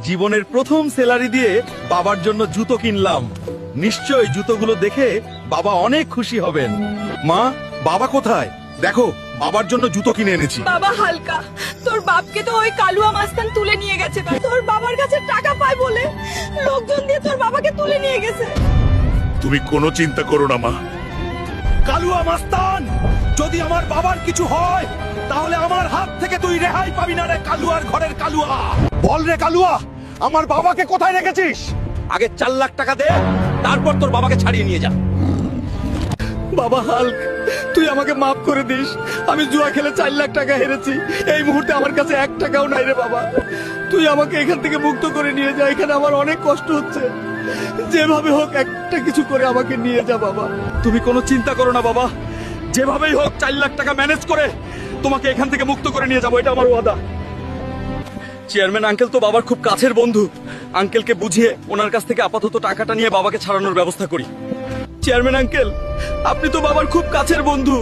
জীবনের প্রথম স্যালারি দিয়ে বাবার জন্য জুতো কিনলাম। নিশ্চয়ই জুতোগুলো দেখে বাবা অনেক খুশি হবেন। মা, বাবা কোথায়? দেখো, বাবার জন্য জুতো কিনে এনেছি। বাবা হালকা, তোর বাপকে তো ওই কালুয়া মাস্তান তুলে নিয়ে গেছে। তোর বাবার কাছে টাকা পায় বলে লোকজন দিয়ে তোর বাবাকে তুলে নিয়ে গেছে। তুমি কোনো চিন্তা করো না মা। কালুয়া মাস্তান, যদি আমার বাবার কিছু হয় তাহলে আমার হাত থেকে তুই রেহাই পাবি না রে কালুয়ার ঘরের কালুয়া। বল রে কালুয়া, আমার বাবাকে কোথায় রেখেছিস? আগে 4 লাখ টাকা দে, তারপর তোর বাবাকে ছাড়িয়ে নিয়ে যা। বাবা হাল্ক, তুই আমাকে মাফ করে দিস। আমি জুয়া খেলে 4 লাখ টাকা হেরেছি। এই মুহূর্তে আমার কাছে 1 টাকাও নাই রে বাবা। তুই আমাকে এখান থেকে মুক্ত করে নিয়ে যা। এখানে আমার অনেক কষ্ট হচ্ছে। যেভাবে হোক একটা কিছু করে আমাকে নিয়ে যা বাবা। তুমি কোনো চিন্তা করো না বাবা, যেভাবেই হোক 4 লাখ টাকা ম্যানেজ করে তোমাকে এখান থেকে মুক্ত করে নিয়ে যাবো, এটা আমার ওয়াদা। চেয়ারম্যান আঙ্কেল তো বাবার খুব কাছের বন্ধু। আঙ্কেলকে বুঝিয়ে ওনার কাছ থেকে আপাতত টাকাটা নিয়ে বাবাকে ছাড়ানোর ব্যবস্থা করি। চেয়ারম্যান আঙ্কেল, আপনি তো বাবার খুব কাছের বন্ধু।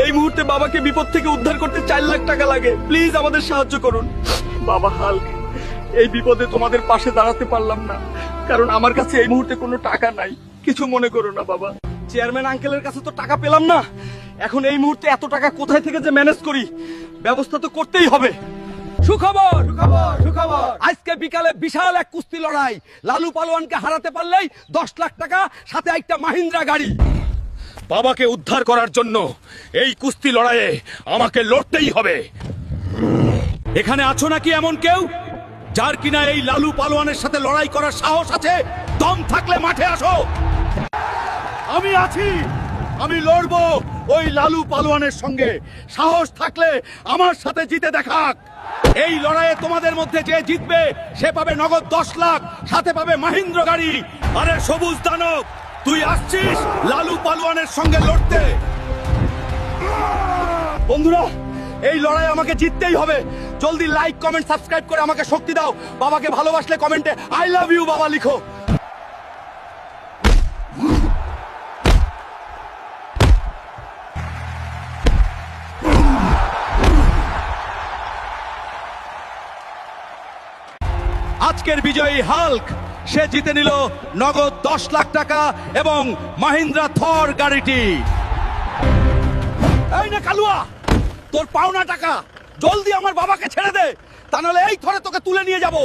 এই মুহূর্তে বাবাকে বিপদ থেকে উদ্ধার করতে 4 লাখ টাকা লাগে। প্লিজ আমাদের সাহায্য করুন। বাবা হাল্ক, এই বিপদে তোমাদের পাশে দাঁড়াতে পারলাম না, কারণ আমার কাছে এই মুহূর্তে কোনো টাকা নাই। কিছু মনে করো না বাবা। চেয়ারম্যান আঙ্কেলের কাছে তো টাকা পেলাম না, এখন এই মুহূর্তে এত টাকা কোথায় থেকে যে ম্যানেজ করি, ব্যবস্থা তো করতেই হবে। সুখবর, সুখবর। আজকে বিকালে বিশাল এক কুস্তি লড়াই। লালু পালোয়ানকে হারাতে পারলেই 10 লাখ টাকা, সাথে একটা মাহিন্দ্রা গাড়ি। বাবাকে উদ্ধার করার জন্য এই কুস্তি লড়াইয়ে আমাকে লড়তেই হবে। এখানে আছো নাকি এমন কেউ যার কিনা এই লালু পালোয়ানের সাথে লড়াই করার সাহস আছে? দম থাকলে মাঠে আসো। আমি আছি, আমি লড়বো ওই লালু পালোয়ানের সঙ্গে। সাহস থাকলে আমার সাথে জিতে দেখাক। এই লড়াইয়ে তোমাদের মধ্যে যে জিতবে সে পাবে নগদ 10 লাখ, সাথে পাবে মাহিন্দ্র গাড়ি। আরে সবুজ দানব, তুই আসছিস লালু পালোয়ানের সঙ্গে লড়তে? বন্ধুরা, এই লড়াই আমাকে জিততেই হবে। জলদি লাইক, কমেন্ট, সাবস্ক্রাইব করে আমাকে শক্তি দাও। বাবাকে ভালোবাসলে কমেন্টে আই লাভ ইউ বাবা লিখো। আজকের বিজয়ী হাল্ক, সে জিতে নিল নগদ 10 লাখ টাকা এবং মাহিন্দ্রা থর গাড়িটি। এই না কালুয়া, তোর পাওনা টাকা। জলদি আমার বাবাকে ছেড়ে দে, তা নাহলে এই থরে তোকে তুলে নিয়ে যাব।